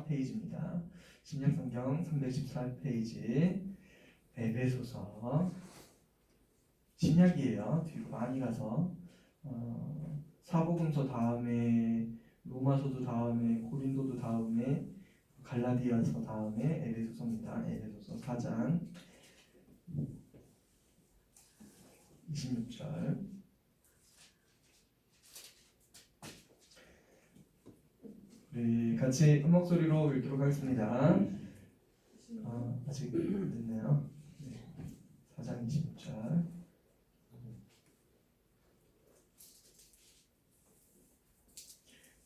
314페이지입니다. 신약성경 314페이지 에베소서 신약이에요. 뒤로 많이 가서 사복음서 다음에 로마서도 다음에 고린도도 다음에 갈라디아서 다음에 에베소서입니다. 에베소서 4장 26절 우리 같이 음악 소리로 읽도록 하겠습니다. 아직 늦네요. 4장 26절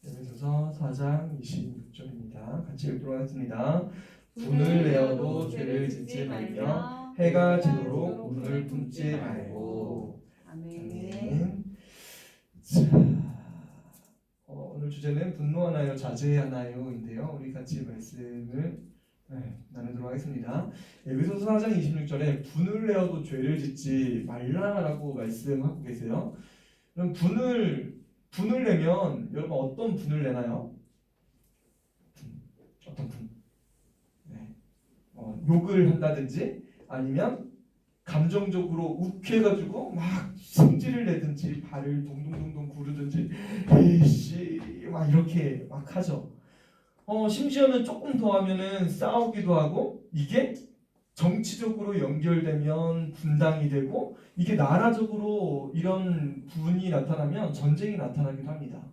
에베소서 4장 26절입니다. 같이 읽도록 하겠습니다. 분을 내어도 죄를 짓지 말며 해가 지도록 분을 품지 말고. 아멘. 자, 오늘 주제는 분노하나요 자제하나요인데요. 우리 같이 말씀을 나누도록 하겠습니다. 에베소서 4장 26절에 분을 내어도 죄를 짓지 말라라고 말씀하고 계세요. 그럼 분을 내면 여러분 어떤 분을 내나요? 어떤 분? 욕을 한다든지 아니면 감정적으로 욱해가지고 막 승질을 내든지 발을 동동동동 구르든지 에이씨 막 이렇게 막 하죠. 심지어는 조금 더 하면은 싸우기도 하고 이게 정치적으로 연결되면 분당이 되고 이게 나라적으로 이런 분이 나타나면 전쟁이 나타나기도 합니다.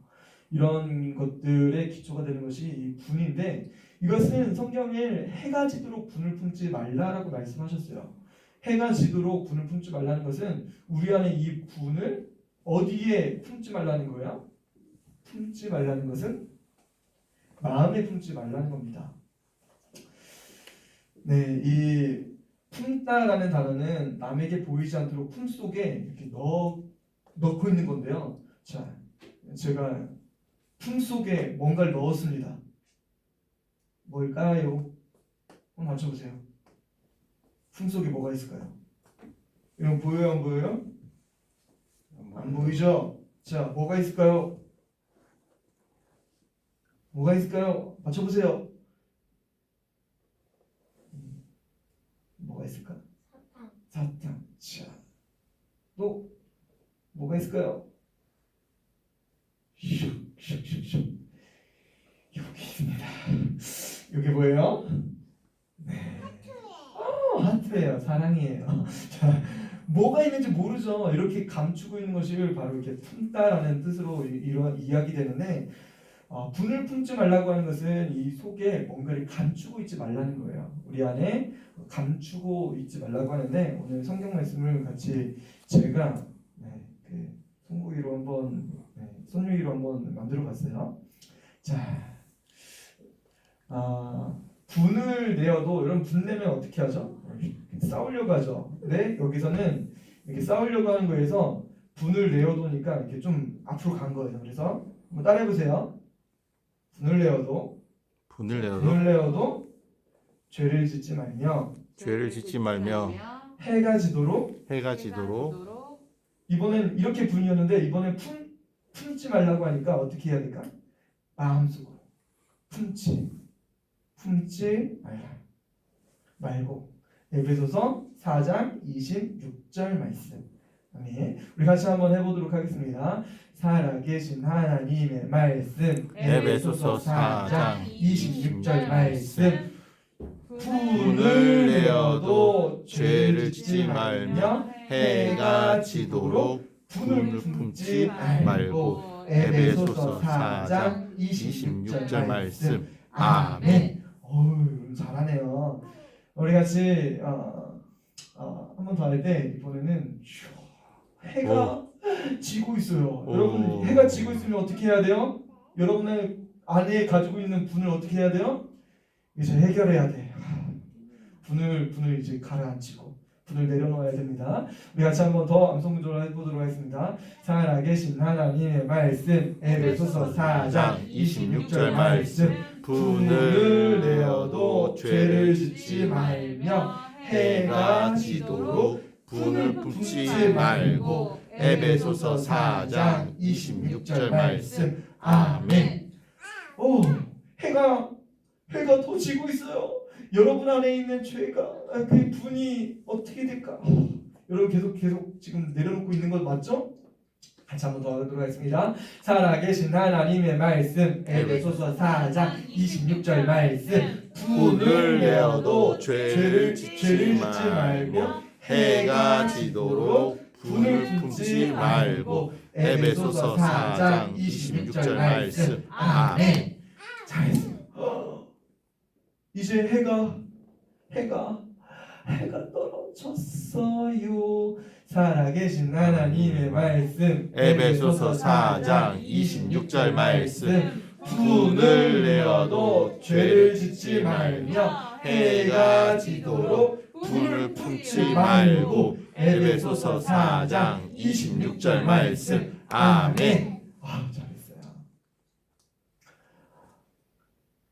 이런 것들의 기초가 되는 것이 이 분인데 이것은 성경에 해가 지도록 분을 품지 말라라고 말씀하셨어요. 해가 지도록 분을 품지 말라는 것은 우리 안에 이 분을 어디에 품지 말라는 거야? 품지 말라는 것은 마음에 품지 말라는 겁니다. 네, 이 품다라는 단어는 남에게 보이지 않도록 품속에 이렇게 넣고 있는 건데요. 자, 제가 품속에 뭔가를 넣었습니다. 뭘까요? 한번 맞춰보세요. 품속에 뭐가 있을까요? 이런 보여요? 안 보여요? 안 보이죠? 자, 뭐가 있을까요? 뭐가 있을까요? 맞춰보세요. 뭐가 있을까? 사탕. 자, 또 뭐가 있을까요? 슉슉슉슉. 여기 있습니다. 여기 뭐예요? 네. 하트예요. 사랑이에요. 자, 뭐가 있는지 모르죠. 이렇게 감추고 있는 것을 바로 이렇게 품다라는 뜻으로 이야기되는데 분을 품지 말라고 하는 것은 이 속에 뭔가를 감추고 있지 말라는 거예요. 우리 안에 감추고 있지 말라고 하는데 오늘 성경 말씀을 같이 제가 손구이로 한번 손유이로 한번 만들어 봤어요. 자, 분을 내어도 여러분 분 내면 어떻게 하죠? 싸우려고 하죠. 근데 여기서는 이렇게 싸우려고 하는 거에서 분을 내어도니까 이렇게 좀 앞으로 간 거예요. 그래서 한번 따라해 보세요. 분을 내어도 죄를 짓지 말며 해가 지도록 이번엔 이렇게 분이었는데 이번엔 품지 말라고 하니까 어떻게 해야 될까? 마음속으로 품지 말고 에베소서 4장 26절 말씀. 아멘. 우리 같이 한번 해보도록 하겠습니다. 살아계신 하나님의 말씀 에베소서 4장 26절 말씀. 분을 내어도 죄를 짓지 말며 해가 지도록 분을 품지 말고 에베소서 4장 26절 말씀. 아멘. 잘하네요. 우리 같이 한 번 더 할 때 이번에는 해가 지고 있어요. 여러분 해가 지고 있으면 어떻게 해야 돼요? 여러분의 안에 가지고 있는 분을 어떻게 해야 돼요? 이제 해결해야 돼. 분을 이제 가라앉히고 분을 내려놓아야 됩니다. 우리 같이 한 번 더 암송문조를 해보도록 하겠습니다. 살아계신 하나님의 말씀 에베소서 4장 26절 말씀. 분을 내어도 죄를 짓지 말며 해가 지도록 분을 품지 말고 에베소서 4장 26절 말씀. 아멘. 해가 해가 더 지고 있어요. 여러분 안에 있는 죄가 그 분이 어떻게 될까? 여러분 계속 지금 내려놓고 있는 것 맞죠? 같이 한번 더 하도록 하겠습니다. 살아계신 하나님의 말씀 에베소서 4장 26절 말씀 분을 내어도 죄를 짓지 말며 해가 지도록 분을 품지 말고 에베소서 4장 26절 말씀. 아멘. 잘했어요. 이제 해가 떨어졌어요. 살아계신 하나님의 말씀 에베소서 4장 26절 말씀. 분을 내어도 죄를 짓지 말며 해가 지도록 분을 품지 말고 에베소서 4장 26절 말씀. 아멘. 잘했어요.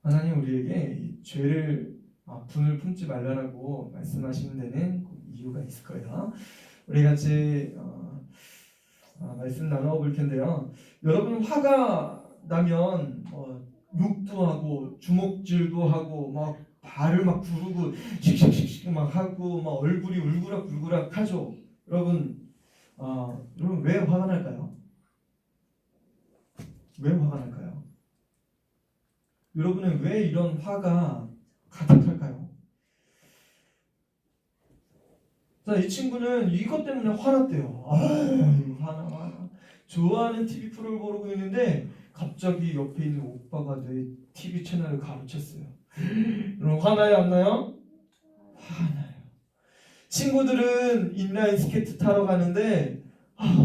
하나님 우리에게 이 죄를 분을 품지 말라라고 말씀하시는 데는 꼭 이유가 있을 거예요. 우리 같이 말씀 나눠볼 텐데요. 여러분 화가 나면 욕도 하고 주먹질도 하고 막 발을 막 부르고 씩씩씩씩 막 하고 막 얼굴이 울그락불그락 하죠. 여러분 왜 화가 날까요? 왜 화가 날까요? 여러분은 왜 이런 화가 가득할까요? 자, 이 친구는 이것 때문에 화났대요. 화나. 좋아하는 TV 프로를 보고 있는데 갑자기 옆에 있는 오빠가 내 TV 채널을 가로챘어요. 여러분 화나요, 안 나요? 화나요. 친구들은 인라인 스케이트 타러 가는데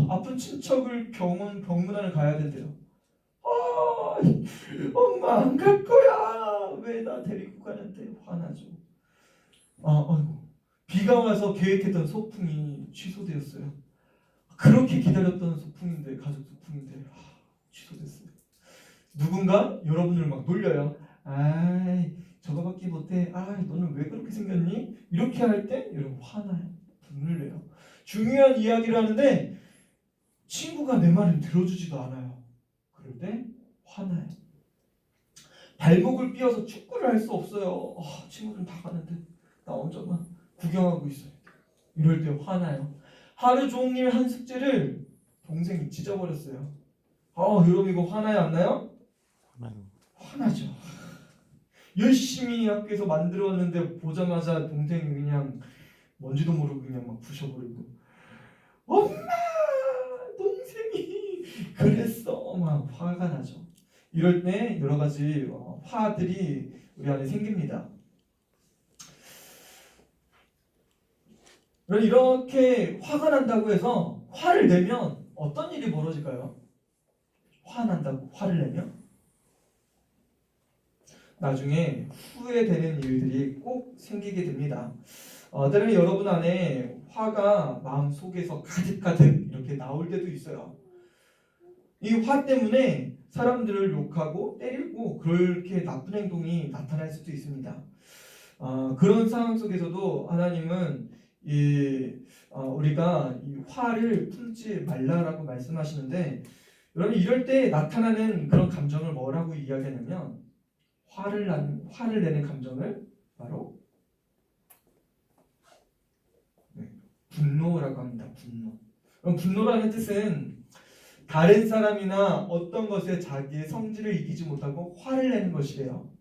아픈 친척을 병문안을 가야 된대요. 엄마 안 갈 거야. 왜 나 데리고 가는데 화나죠. 아이고. 비가 와서 계획했던 소풍이 취소되었어요. 그렇게 기다렸던 소풍인데 가족 소풍인데 취소됐어요. 누군가 여러분을 막 놀려요. 저거밖에 못해. 너는 왜 그렇게 생겼니? 이렇게 할 때 여러분 화나요. 분을 내요. 중요한 이야기를 하는데 친구가 내 말을 들어주지도 않아요. 그럴 때 화나요. 발목을 삐어서 축구를 할 수 없어요. 친구들 다 가는데 나 혼자만 구경하고 있어요. 이럴 때 화나요. 하루 종일 한 숙제를 동생이 찢어버렸어요. 여러분 이거 화나요, 안 나요? 화나죠. 열심히 학교에서 만들었는데 보자마자 동생이 그냥 뭔지도 모르고 그냥 막 부셔버리고 엄마 동생이 그랬어 막 화가 나죠. 이럴 때 여러 가지 화들이 우리 안에 생깁니다. 이렇게 화가 난다고 해서 화를 내면 어떤 일이 벌어질까요? 화난다고 화를 내면 나중에 후회되는 일들이 꼭 생기게 됩니다. 때로는 여러분 안에 화가 마음속에서 가득가득 이렇게 나올 때도 있어요. 이 화 때문에 사람들을 욕하고 때리고 그렇게 나쁜 행동이 나타날 수도 있습니다. 그런 상황 속에서도 하나님은 우리가 이 화를 품지 말라라고 말씀하시는데 여러분 이럴 때 나타나는 그런 감정을 뭐라고 이야기하냐면 화를 내는 감정을 바로 분노라고 합니다. 분노. 그럼 분노라는 뜻은 다른 사람이나 어떤 것에 자기의 성질을 이기지 못하고 화를 내는 것이래요.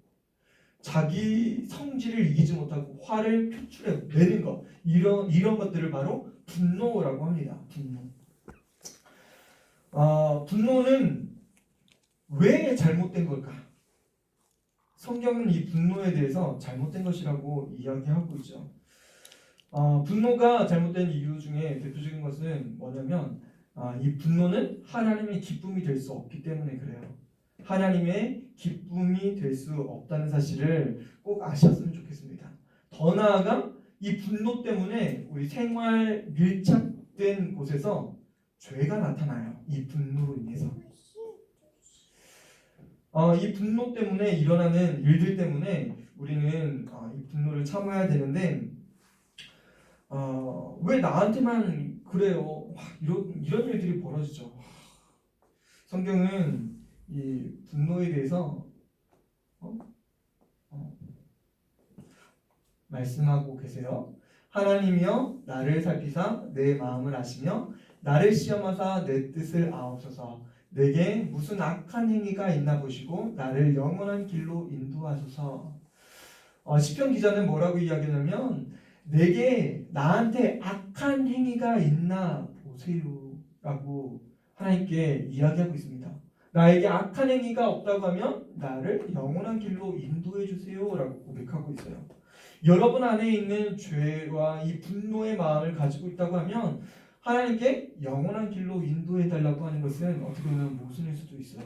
자기 성질을 이기지 못하고 화를 표출해 내는 것 이런 것들을 바로 분노라고 합니다. 분노. 분노는 왜 잘못된 걸까? 성경은 이 분노에 대해서 잘못된 것이라고 이야기하고 있죠. 분노가 잘못된 이유 중에 대표적인 것은 뭐냐면 이 분노는 하나님의 기쁨이 될 수 없기 때문에 그래요. 하나님의 기쁨이 될 수 없다는 사실을 꼭 아셨으면 좋겠습니다. 더 나아가 이 분노 때문에 우리 생활 밀착된 곳에서 죄가 나타나요. 이 분노로 인해서. 이 분노 때문에 일어나는 일들 때문에 우리는 이 분노를 참아야 되는데 왜 나한테만 그래요? 이런 일들이 벌어지죠. 성경은 이 분노에 대해서 말씀하고 계세요. 하나님이여 나를 살피사 내 마음을 아시며 나를 시험하사 내 뜻을 아옵소서. 내게 무슨 악한 행위가 있나 보시고 나를 영원한 길로 인도하소서. 시편 기자는 뭐라고 이야기하냐면 내게 나한테 악한 행위가 있나 보세요 라고 하나님께 이야기하고 있습니다. 나에게 악한 행위가 없다고 하면 나를 영원한 길로 인도해 주세요 라고 고백하고 있어요. 여러분 안에 있는 죄와 이 분노의 마음을 가지고 있다고 하면 하나님께 영원한 길로 인도해 달라고 하는 것은 어떻게 보면 모순일 수도 있어요.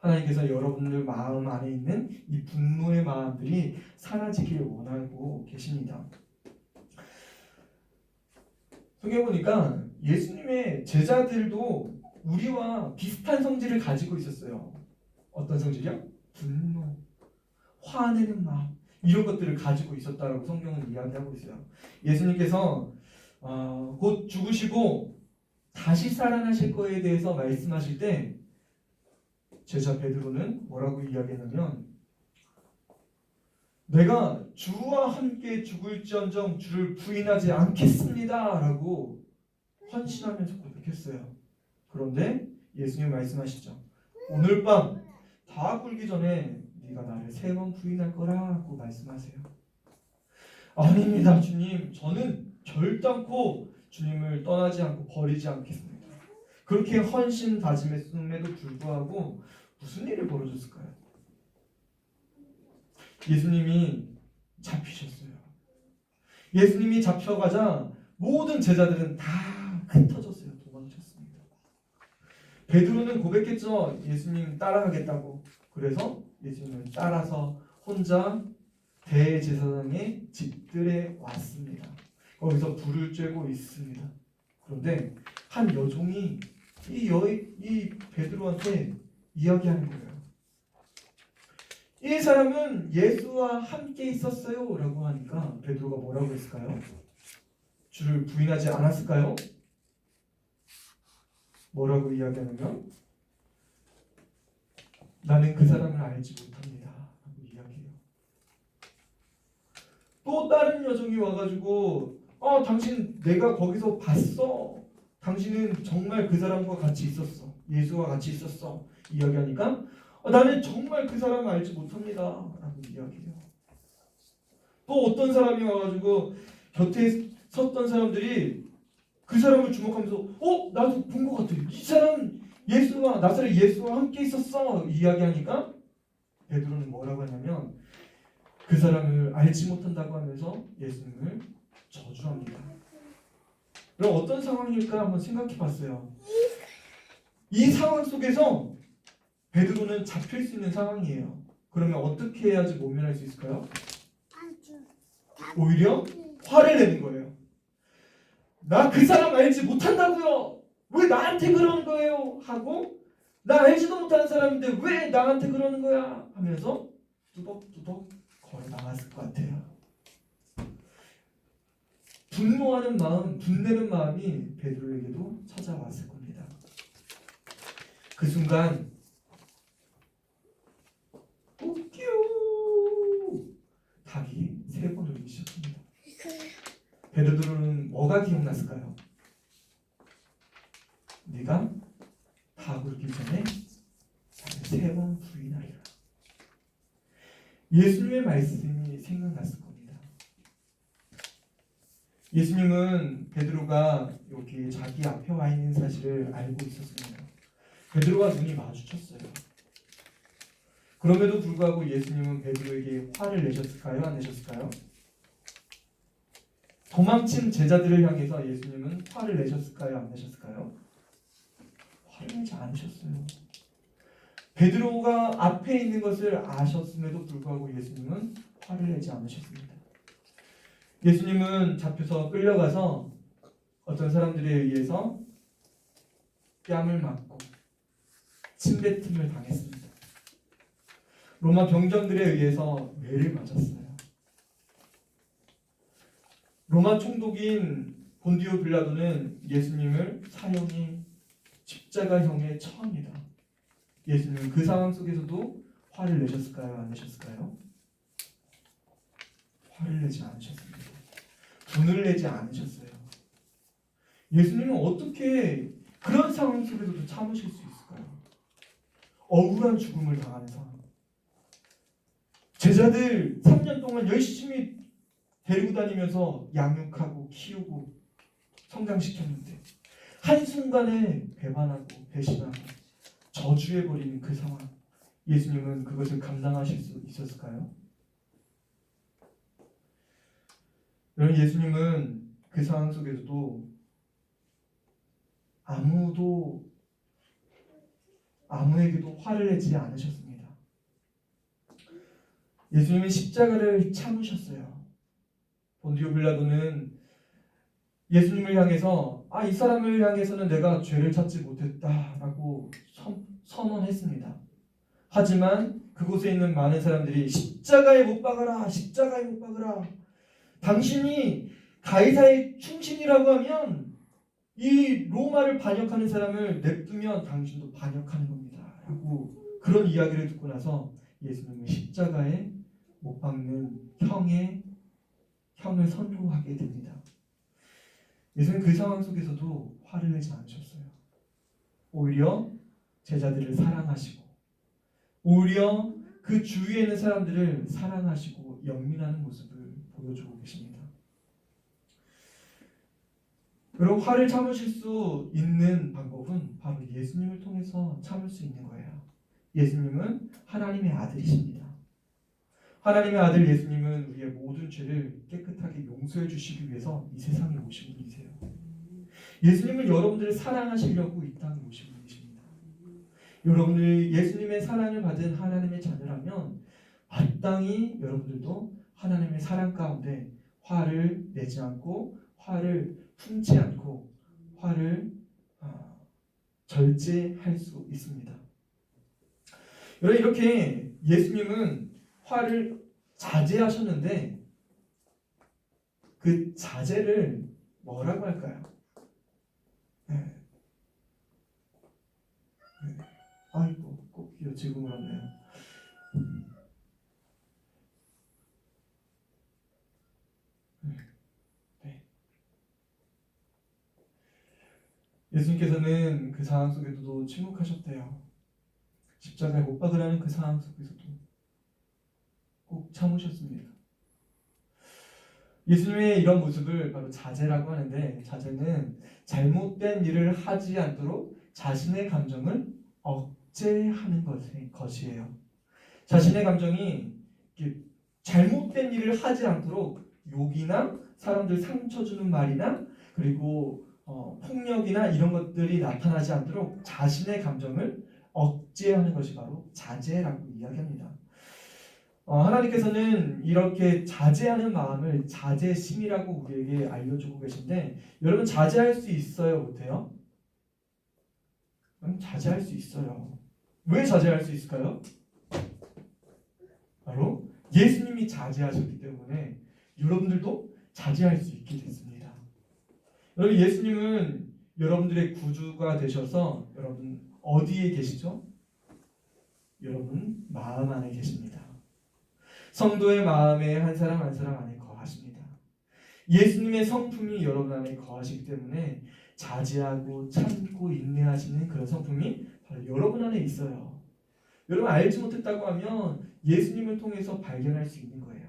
하나님께서 여러분들 마음 안에 있는 이 분노의 마음들이 사라지길 원하고 계십니다. 성경에 보니까 예수님의 제자들도 우리와 비슷한 성질을 가지고 있었어요. 어떤 성질이요? 분노, 화내는 마음 이런 것들을 가지고 있었다라고 성경은 이야기하고 있어요. 예수님께서 곧 죽으시고 다시 살아나실 거에 대해서 말씀하실 때 제자 베드로는 뭐라고 이야기했냐면 내가 주와 함께 죽을지언정 주를 부인하지 않겠습니다 라고 헌신하면서 고백했어요. 그런데 예수님 말씀하시죠. 오늘 밤 다 꿀기 전에 네가 나를 3번 부인할 거라고 말씀하세요. 아닙니다 주님, 저는 결단코 주님을 떠나지 않고 버리지 않겠습니다. 그렇게 헌신 다짐했음에도 불구하고 무슨 일이 벌어졌을까요? 예수님이 잡히셨어요. 예수님이 잡혀가자 모든 제자들은 다 흩어졌어요. 도망쳤습니다. 베드로는 고백했죠. 예수님 따라가겠다고. 그래서 예수님을 따라서 혼자 대제사장의 집들에 왔습니다. 거기서 불을 쬐고 있습니다. 그런데 한 여종이 이 베드로한테 이야기하는 거예요. 이 사람은 예수와 함께 있었어요 라고 하니까 베드로가 뭐라고 했을까요? 주를 부인하지 않았을까요? 뭐라고 이야기하냐면 나는 그 사람을 알지 못합니다 라고 이야기해요. 또 다른 여종이 와가지고 당신 내가 거기서 봤어. 당신은 정말 그 사람과 같이 있었어. 예수와 같이 있었어. 이야기하니까 나는 정말 그 사람을 알지 못합니다 라고 이야기해요. 또 어떤 사람이 와가지고 곁에 섰던 사람들이 그 사람을 주목하면서 나도 본 것 같아. 이 사람 예수와 나사렛 예수와 함께 있었어. 이야기하니까 베드로는 뭐라고 하냐면 그 사람을 알지 못한다고 하면서 예수님을 저주합니다. 그럼 어떤 상황일까 한번 생각해 봤어요. 이 상황 속에서 베드로는 잡힐 수 있는 상황이에요. 그러면 어떻게 해야지 모면할 수 있을까요? 오히려 화를 내는 거예요. 나 그 사람 알지 못한다고요. 왜 나한테 그러는 거예요? 하고 나 알지도 못하는 사람인데 왜 나한테 그러는 거야? 하면서 뚜벅뚜벅 걸어 나갔을 것 같아요. 분노하는 마음, 분내는 마음이 베드로에게도 찾아왔을 겁니다. 그 순간 닭이 3번 울기 시작합니다. 베드로는 뭐가 기억났을까요? 네가 닭 울기 전에 나를 3번 부인하리라. 예수님의 말씀이 생각났을 겁니다. 예수님은 베드로가 여기 자기 앞에 와 있는 사실을 알고 있었습니다. 베드로와 눈이 마주쳤어요. 그럼에도 불구하고 예수님은 베드로에게 화를 내셨을까요? 안 내셨을까요? 도망친 제자들을 향해서 예수님은 화를 내셨을까요? 안 내셨을까요? 화를 내지 않으셨어요. 베드로가 앞에 있는 것을 아셨음에도 불구하고 예수님은 화를 내지 않으셨습니다. 예수님은 잡혀서 끌려가서 어떤 사람들에 의해서 뺨을 맞고 침뱉음을 당했습니다. 로마 병정들에 의해서 매를 맞았어요. 로마 총독인 본디오 빌라도는 예수님을 사형이 십자가형에 처합니다. 예수님은 그 상황 속에서도 화를 내셨을까요? 안 내셨을까요? 화를 내지 않으셨습니다. 분을 내지 않으셨어요. 예수님은 어떻게 그런 상황 속에서도 참으실 수 있을까요? 억울한 죽음을 당하는 상황. 제자들 3년 동안 열심히 데리고 다니면서 양육하고 키우고 성장시켰는데 한순간에 배반하고 배신하고 저주해버리는 그 상황. 예수님은 그것을 감당하실 수 있었을까요? 여러분, 예수님은 그 상황 속에서도 아무에게도 화를 내지 않으셨습니다. 예수님은 십자가를 참으셨어요. 본디오 빌라도는 예수님을 향해서 이 사람을 향해서는 내가 죄를 찾지 못했다라고 선언했습니다. 하지만 그곳에 있는 많은 사람들이 십자가에 못 박아라, 십자가에 못 박아라. 당신이 가이사의 충신이라고 하면 이 로마를 반역하는 사람을 냅두면 당신도 반역하는 겁니다. 라고 그런 이야기를 듣고 나서 예수님은 십자가에 못 박는 형을 선고하게 됩니다. 예수님은 그 상황 속에서도 화를 내지 않으셨어요. 오히려 제자들을 사랑하시고 오히려 그 주위에 있는 사람들을 사랑하시고 연민하는 모습을 보여주고 계십니다. 여러분, 화를 참으실 수 있는 방법은 바로 예수님을 통해서 참을 수 있는 거예요. 예수님은 하나님의 아들이십니다. 하나님의 아들 예수님은 우리의 모든 죄를 깨끗하게 용서해 주시기 위해서 이 세상에 오신 분이세요. 예수님은 여러분들을 사랑하시려고 이 땅에 오신 분이십니다. 여러분들이 예수님의 사랑을 받은 하나님의 자녀라면 마땅히 여러분들도 하나님의 사랑 가운데 화를 내지 않고 화를 품지 않고 화를 절제할 수 있습니다. 여러분, 이렇게 예수님은 화를 자제하셨는데 그 자제를 뭐라고 할까요? 아이고, 꼭 지금 울었네요. 예수님께서는 그 상황 속에서도 침묵하셨대요. 십자가에 못 박으라는 그 상황 속에서도 꼭 참으셨습니다. 예수님의 이런 모습을 바로 자제라고 하는데, 자제는 잘못된 일을 하지 않도록 자신의 감정을 억제하는 것이에요. 자신의 감정이 잘못된 일을 하지 않도록 욕이나 사람들 상처 주는 말이나 그리고 폭력이나 이런 것들이 나타나지 않도록 자신의 감정을 억제하는 것이 바로 자제라고 이야기합니다. 하나님께서는 이렇게 자제하는 마음을 자제심이라고 우리에게 알려주고 계신데, 여러분 자제할 수 있어요, 못해요? 자제할 수 있어요. 왜 자제할 수 있을까요? 바로 예수님이 자제하셨기 때문에 여러분들도 자제할 수 있게 됐습니다. 여러분, 예수님은 여러분들의 구주가 되셔서 여러분 어디에 계시죠? 여러분 마음 안에 계십니다. 성도의 마음에 한 사람 한 사람 안에 거하십니다. 예수님의 성품이 여러분 안에 거하시기 때문에 자제하고 참고 인내하시는 그런 성품이 바로 여러분 안에 있어요. 여러분 알지 못했다고 하면 예수님을 통해서 발견할 수 있는 거예요.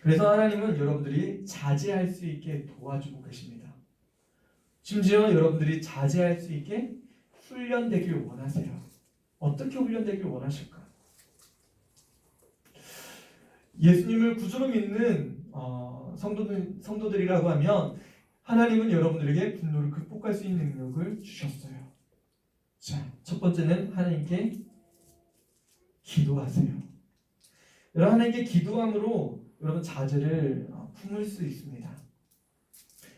그래서 하나님은 여러분들이 자제할 수 있게 도와주고 계십니다. 심지어 여러분들이 자제할 수 있게 훈련되길 원하세요. 어떻게 훈련되길 원하실까? 예수님을 구주로 믿는 성도들이라고 하면 하나님은 여러분들에게 분노를 극복할 수 있는 능력을 주셨어요. 자, 첫 번째는 하나님께 기도하세요. 여러분, 하나님께 기도함으로 여러분 자제를 품을 수 있습니다.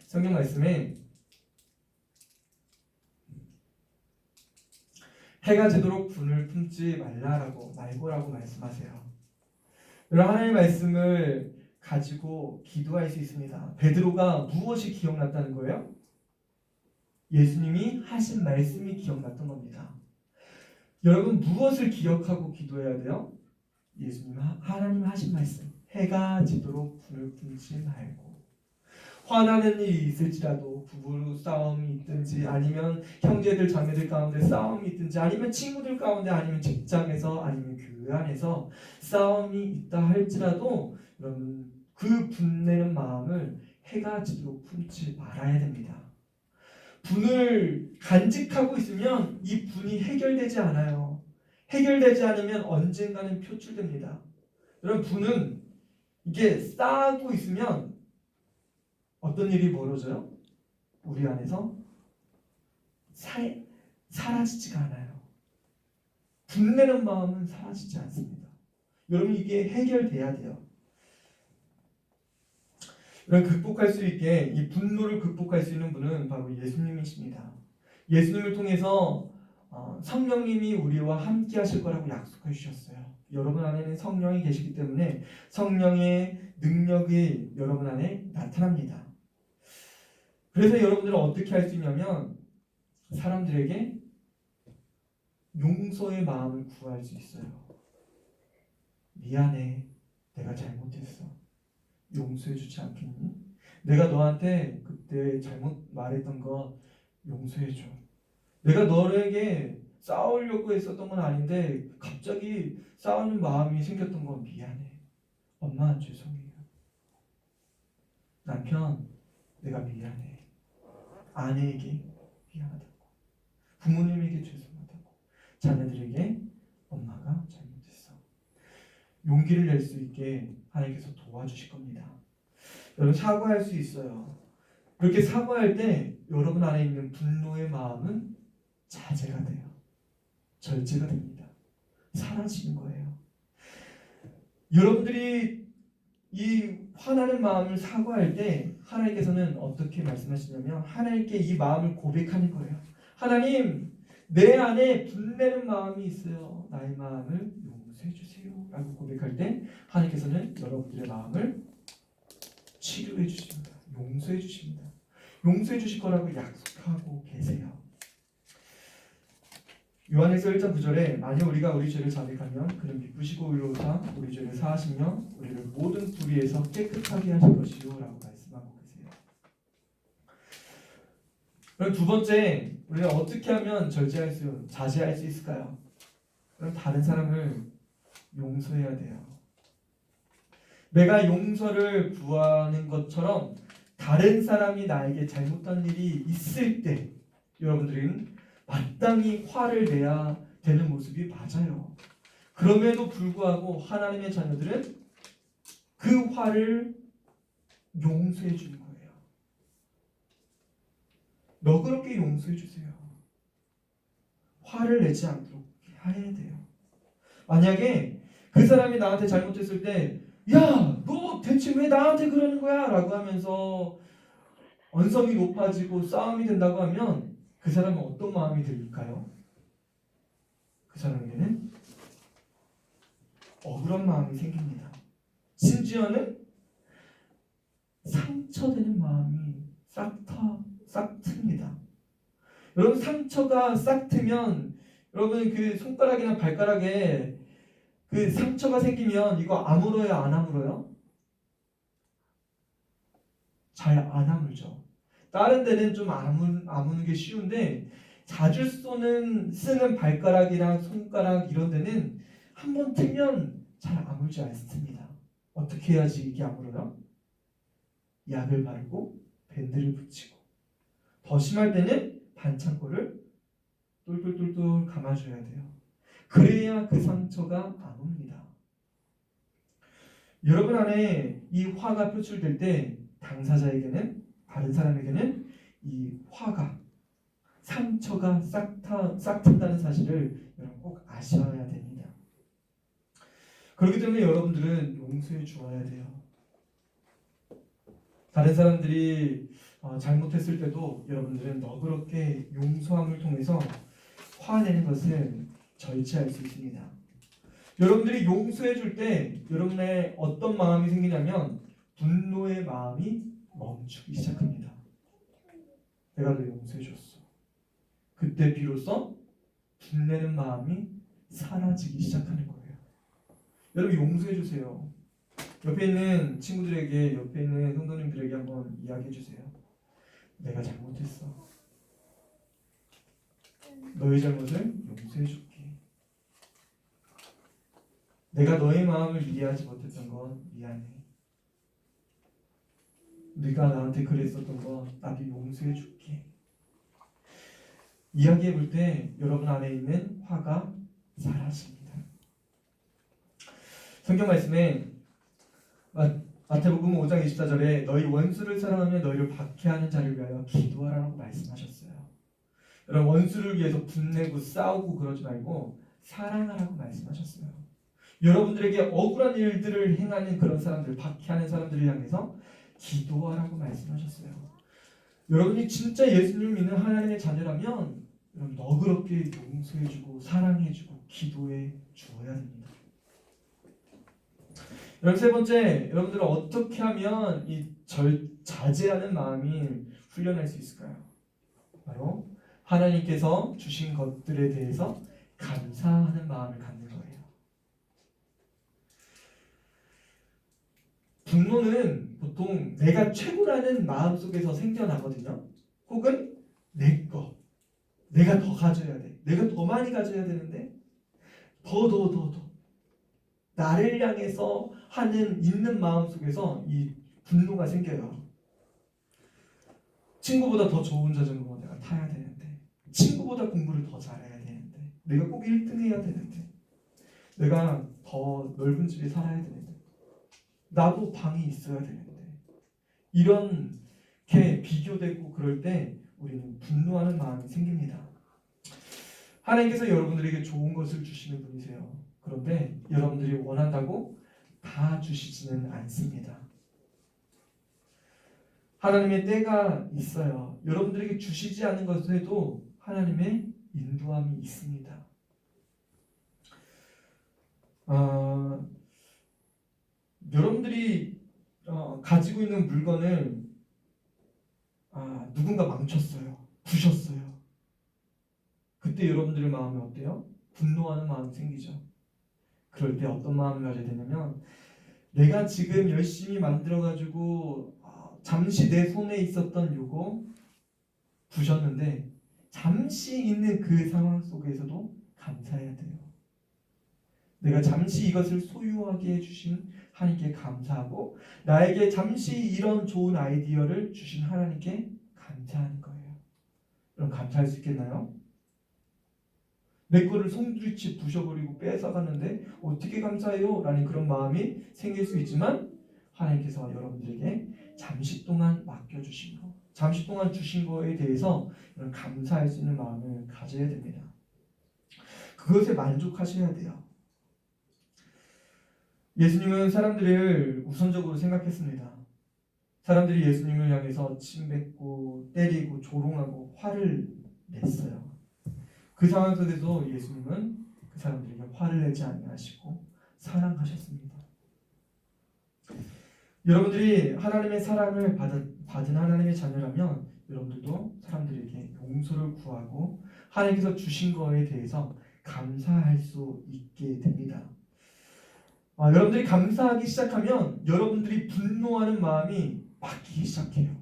성경 말씀에 해가 지도록 분을 품지 말고라고 말씀하세요. 여러분, 하나님의 말씀을 가지고 기도할 수 있습니다. 베드로가 무엇이 기억났다는 거예요? 예수님이 하신 말씀이 기억났던 겁니다. 여러분 무엇을 기억하고 기도해야 돼요? 하나님 하신 말씀, 해가 지도록 분을 품지 말고. 화나는 일이 있을지라도 부부 싸움이 있든지 아니면 형제들 자매들 가운데 싸움이 있든지 아니면 친구들 가운데 아니면 직장에서 아니면 교회 안에서 싸움이 있다 할지라도 여러분 그 분내는 마음을 해가 지도록 품지 말아야 됩니다. 분을 간직하고 있으면 이 분이 해결되지 않아요. 해결되지 않으면 언젠가는 표출됩니다. 여러분 분은 이게 쌓고 있으면 어떤 일이 벌어져요? 우리 안에서 사라지지가 않아요. 분내는 마음은 사라지지 않습니다. 여러분 이게 해결돼야 돼요. 여러분 극복할 수 있게 이 분노를 극복할 수 있는 분은 바로 예수님이십니다. 예수님을 통해서 성령님이 우리와 함께 하실 거라고 약속해 주셨어요. 여러분 안에는 성령이 계시기 때문에 성령의 능력이 여러분 안에 나타납니다. 그래서 여러분들은 어떻게 할 수 있냐면 사람들에게 용서의 마음을 구할 수 있어요. 미안해, 내가 잘못했어. 용서해 주지 않겠니? 내가 너한테 그때 잘못 말했던 거 용서해 줘. 내가 너에게 싸우려고 했었던 건 아닌데 갑자기 싸우는 마음이 생겼던 건 미안해. 엄마 죄송해요. 남편 내가 미안해. 아내에게 미안하다고. 부모님에게 죄송하다고. 자녀들에게 엄마가 잘못했어. 용기를 낼 수 있게 하나님께서 도와주실 겁니다. 여러분 사과할 수 있어요. 그렇게 사과할 때 여러분 안에 있는 분노의 마음은 자제가 돼요. 절제가 됩니다. 사라지는 거예요. 여러분들이 이 화나는 마음을 사과할 때 하나님께서는 어떻게 말씀하시냐면 하나님께 이 마음을 고백하는 거예요. 하나님, 내 안에 분내는 마음이 있어요. 나의 마음을 용서해 주세요. 라고 고백할 때 하나님께서는 여러분들의 마음을 치료해 주십니다. 용서해 주십니다. 용서해 주실 거라고 약속하고 계세요. 요한일서 1장 9절에 만약 우리가 우리 죄를 자백하면 그는 미쁘시고 의로우사 우리 죄를 사하시며 우리를 모든 불의에서 깨끗하게 하실 것이요 라고 말씀하고 계세요. 그럼 두 번째, 우리가 어떻게 하면 자제할 수 있을까요? 그럼 다른 사람을 용서해야 돼요. 내가 용서를 구하는 것처럼 다른 사람이 나에게 잘못한 일이 있을 때 여러분들은 마땅히 화를 내야 되는 모습이 맞아요. 그럼에도 불구하고 하나님의 자녀들은 그 화를 용서해 주는 거예요. 너그럽게 용서해 주세요. 화를 내지 않도록 해야 돼요. 만약에 그 사람이 나한테 잘못했을 때 야, 너 대체 왜 나한테 그러는 거야? 라고 하면서 언성이 높아지고 싸움이 된다고 하면 그 사람은 어떤 마음이 들까요? 그 사람에게는 억울한 마음이 생깁니다. 심지어는 상처되는 마음이 싹 틉니다. 여러분 상처가 싹 트면 여러분 그 손가락이나 발가락에 그 상처가 생기면 이거 아물어요, 안 아물어요? 잘 안 아물죠. 다른 데는 좀 아무는 게 쉬운데 자주 쓰는 발가락이랑 손가락 이런 데는 한번 트면 잘 아물지 않습니다. 어떻게 해야지 이게 아물어요? 약을 바르고 밴드를 붙이고 더 심할 때는 반창고를 똘똘똘똘 감아줘야 돼요. 그래야 그 상처가 아뭅니다. 여러분 안에 이 화가 표출될 때 당사자에게는 다른 사람에게는 이 화가 상처가 싹 튼다는 사실을 여러분 꼭 아셔야 됩니다. 그렇기 때문에 여러분들은 용서해 주어야 돼요. 다른 사람들이 잘못했을 때도 여러분들은 너그럽게 용서함을 통해서 화내는 것을 절제할 수 있습니다. 여러분들이 용서해 줄 때 여러분의 어떤 마음이 생기냐면 분노의 마음이 멈추기 시작합니다. 내가 너 용서해 줬어. 그때 비로소 분내는 마음이 사라지기 시작하는 거예요. 여러분 용서해 주세요. 옆에 있는 친구들에게, 옆에 있는 성도님들에게 한번 이야기해 주세요. 내가 잘못했어. 너의 잘못을 용서해 줄게. 내가 너의 마음을 이해하지 못했던 건 미안해. 네가 나한테 그랬었던 거 나도 용서해 줄게. 이야기해 볼 때 여러분 안에 있는 화가 사라집니다. 성경 말씀에 마태복음 5장 24절에 너희 원수를 사랑하며 너희를 박해하는 자를 위하여 기도하라고 말씀하셨어요. 여러분 원수를 위해서 분내고 싸우고 그러지 말고 사랑하라고 말씀하셨어요. 여러분들에게 억울한 일들을 행하는 그런 사람들, 박해하는 사람들을 향해서 기도하라고 말씀하셨어요. 여러분이 진짜 예수님을 믿는 하나님의 자녀라면 여러분 너그럽게 용서해주고 사랑해주고 기도해 주어야 됩니다. 여러분 세 번째, 여러분들은 어떻게 하면 이 자제하는 마음이 훈련할 수 있을까요? 바로 하나님께서 주신 것들에 대해서 감사하는 마음을 갖는 거예요. 분노는 보통 내가 최고라는 마음 속에서 생겨나거든요. 혹은 내 거, 내가 더 가져야 돼, 내가 더 많이 가져야 되는데 더 나를 향해서 하는 있는 마음 속에서 이 분노가 생겨요. 친구보다 더 좋은 자전거 내가 타야 되는데, 친구보다 공부를 더 잘해야 되는데, 내가 꼭 1등 해야 되는데, 내가 더 넓은 집에 살아야 되는데, 나도 방이 있어야 되는데, 이렇게 비교되고 그럴 때 우리는 분노하는 마음이 생깁니다. 하나님께서 여러분들에게 좋은 것을 주시는 분이세요. 그런데 여러분들이 원한다고 다 주시지는 않습니다. 하나님의 때가 있어요. 여러분들에게 주시지 않은 것에도 하나님의 인도함이 있습니다. 여러분들이 가지고 있는 물건을 누군가 망쳤어요. 부셨어요. 그때 여러분들의 마음이 어때요? 분노하는 마음이 생기죠. 그럴 때 어떤 마음을 가져야 되냐면, 내가 지금 열심히 만들어가지고 잠시 내 손에 있었던 요거 부셨는데 잠시 있는 그 상황 속에서도 감사해야 돼요. 내가 잠시 이것을 소유하게 해주신 하나님께 감사하고, 나에게 잠시 이런 좋은 아이디어를 주신 하나님께 감사하는 거예요. 그럼 감사할 수 있겠나요? 내 거를 송두리째 부셔버리고 뺏어갔는데 어떻게 감사해요? 라는 그런 마음이 생길 수 있지만, 하나님께서 여러분들에게 잠시 동안 맡겨주신 거, 잠시 동안 주신 거에 대해서 감사할 수 있는 마음을 가져야 됩니다. 그것에 만족하셔야 돼요. 예수님은 사람들을 우선적으로 생각했습니다. 사람들이 예수님을 향해서 침뱉고 때리고 조롱하고 화를 냈어요. 그 상황 속에서 예수님은 그 사람들에게 화를 내지 아니하시고 사랑하셨습니다. 여러분들이 하나님의 사랑을 받은 하나님의 자녀라면 여러분들도 사람들에게 용서를 구하고 하나님께서 주신 거에 대해서 감사할 수 있게 됩니다. 여러분들이 감사하기 시작하면 여러분들이 분노하는 마음이 바뀌기 시작해요.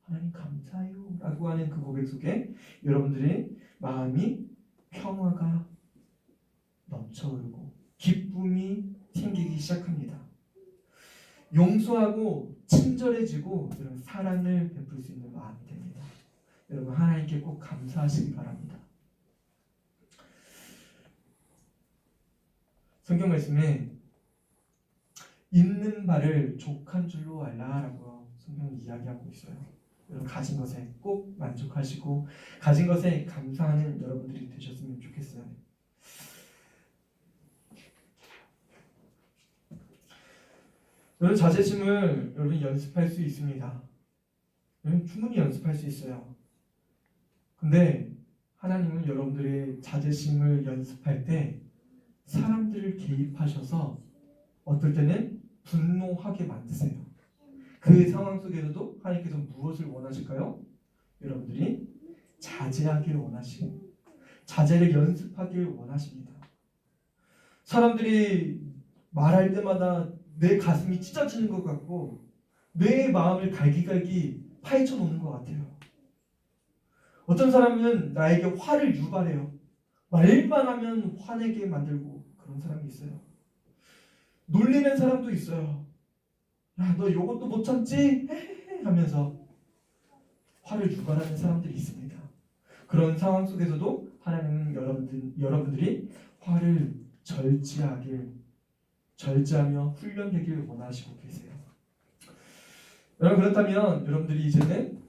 하나님 감사해요 라고 하는 그 고백 속에 여러분들의 마음이 평화가 넘쳐흐르고 기쁨이 생기기 시작합니다. 용서하고 친절해지고 이런 사랑을 베풀 수 있는 마음이 됩니다. 여러분 하나님께 꼭 감사하시기 바랍니다. 성경 말씀에 있는 바를 족한 줄로 알라라고 성경이 이야기하고 있어요. 여러분 가진 것에 꼭 만족하시고 가진 것에 감사하는 여러분들이 되셨으면 좋겠어요. 여러분 자제심을 여러분 연습할 수 있습니다. 여러분 충분히 연습할 수 있어요. 근데 하나님은 여러분들의 자제심을 연습할 때 사람들을 개입하셔서 어떨 때는 분노하게 만드세요. 그 상황 속에서도 하나님께서 무엇을 원하실까요? 여러분들이 자제하길 원하시고 자제를 연습하길 원하십니다. 사람들이 말할 때마다 내 가슴이 찢어지는 것 같고 내 마음을 갈기갈기 파헤쳐 놓는 것 같아요. 어떤 사람은 나에게 화를 유발해요. 말만 하면 화내게 만들고 그런 사람이 있어요. 놀리는 사람도 있어요. 야, 너 요것도 못 참지? 하면서 화를 유발하는 사람들이 있습니다. 그런 상황 속에서도 하나님은 여러분들이 화를 절제하며 훈련되길 원하시고 계세요. 여러분, 그렇다면 여러분들이 이제는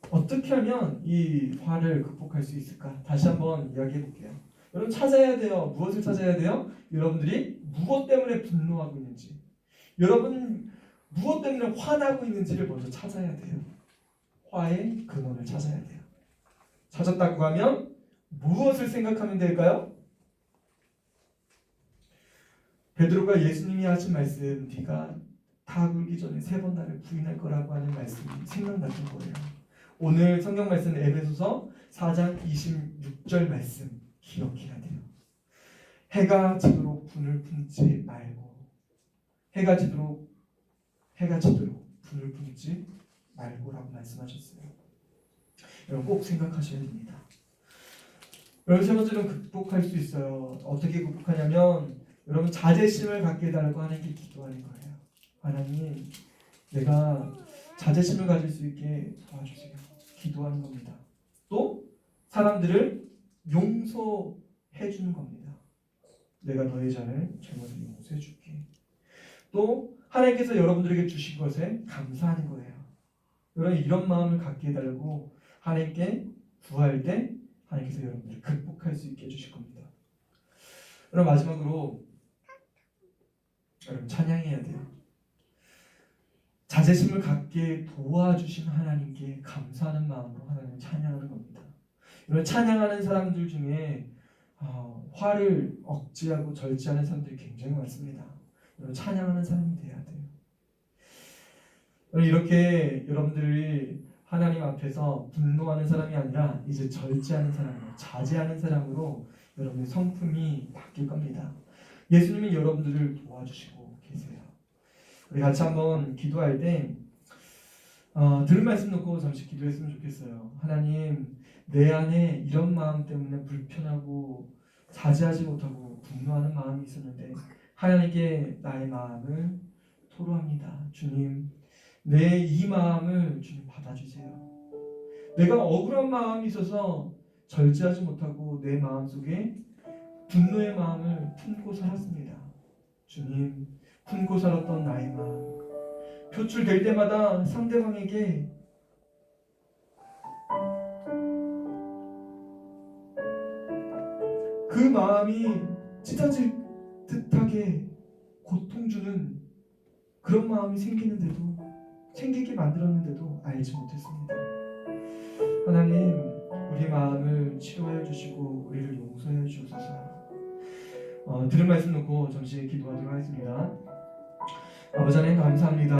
어떻게 하면 이 화를 극복할 수 있을까? 다시 한번 이야기해 볼게요. 여러분, 찾아야 돼요. 무엇을 찾아야 돼요? 여러분들이 무엇 때문에 분노하고 있는지, 여러분 무엇 때문에 화나고 있는지를 먼저 찾아야 돼요. 화의 근원을 찾아야 돼요. 찾았다고 하면 무엇을 생각하면 될까요? 베드로가 예수님이 하신 말씀, 네가 다 굴기 전에 3번 나를 부인할 거라고 하는 말씀이 생각났던 거예요. 오늘 성경 말씀 에베소서 4장 26절 말씀 기억해야 돼요. 해가 지도록 분을 품지 말고, 해가 지도록 분을 품지 말고라고 말씀하셨어요. 여러분 꼭 생각하셔야 됩니다. 여러분, 세 번째는 극복할 수 있어요. 어떻게 극복하냐면 여러분 자제심을 갖게 해달라고 하나님께 기도하는 거예요. 하나님, 내가 자제심을 가질 수 있게 도와주세요. 기도하는 겁니다. 또 사람들을 용서해 주는 겁니다. 내가 너의 잘못을 용서해 줄게. 또 하나님께서 여러분들에게 주신 것에 감사하는 거예요. 여러분, 이런 마음을 갖게 해달라고 하나님께 구할 때 하나님께서 여러분들을 극복할 수 있게 해주실 겁니다. 여러분, 마지막으로 여러분 찬양해야 돼요. 자제심을 갖게 도와주신 하나님께 감사하는 마음으로 하나님을 찬양하는 겁니다. 여러분, 찬양하는 사람들 중에 화를 억제하고 절제하는 사람들이 굉장히 많습니다. 여러분, 찬양하는 사람이 돼야 돼요. 여러분, 이렇게 여러분들이 하나님 앞에서 분노하는 사람이 아니라 이제 절제하는 사람으로, 자제하는 사람으로 여러분의 성품이 바뀔 겁니다. 예수님이 여러분들을 도와주시고 계세요. 우리 같이 한번 기도할 때 들은 말씀 놓고 잠시 기도했으면 좋겠어요. 하나님, 내 안에 이런 마음 때문에 불편하고 자제하지 못하고 분노하는 마음이 있었는데 하나님께 나의 마음을 토로합니다. 주님, 내 이 마음을 주님 받아주세요. 내가 억울한 마음이 있어서 절제하지 못하고 내 마음속에 분노의 마음을 품고 살았습니다. 주님, 품고 살았던 나의 마음 표출될 때마다 상대방에게 그 마음이 찢어질 듯하게 고통 주는 그런 마음이 생기게 만들었는데도 알지 못했습니다. 하나님, 우리 마음을 치료하여 주시고 우리를 용서해 주옵소서. 들은 말씀 놓고 잠시 기도하도록 하겠습니다. 아버지 하나님, 감사합니다.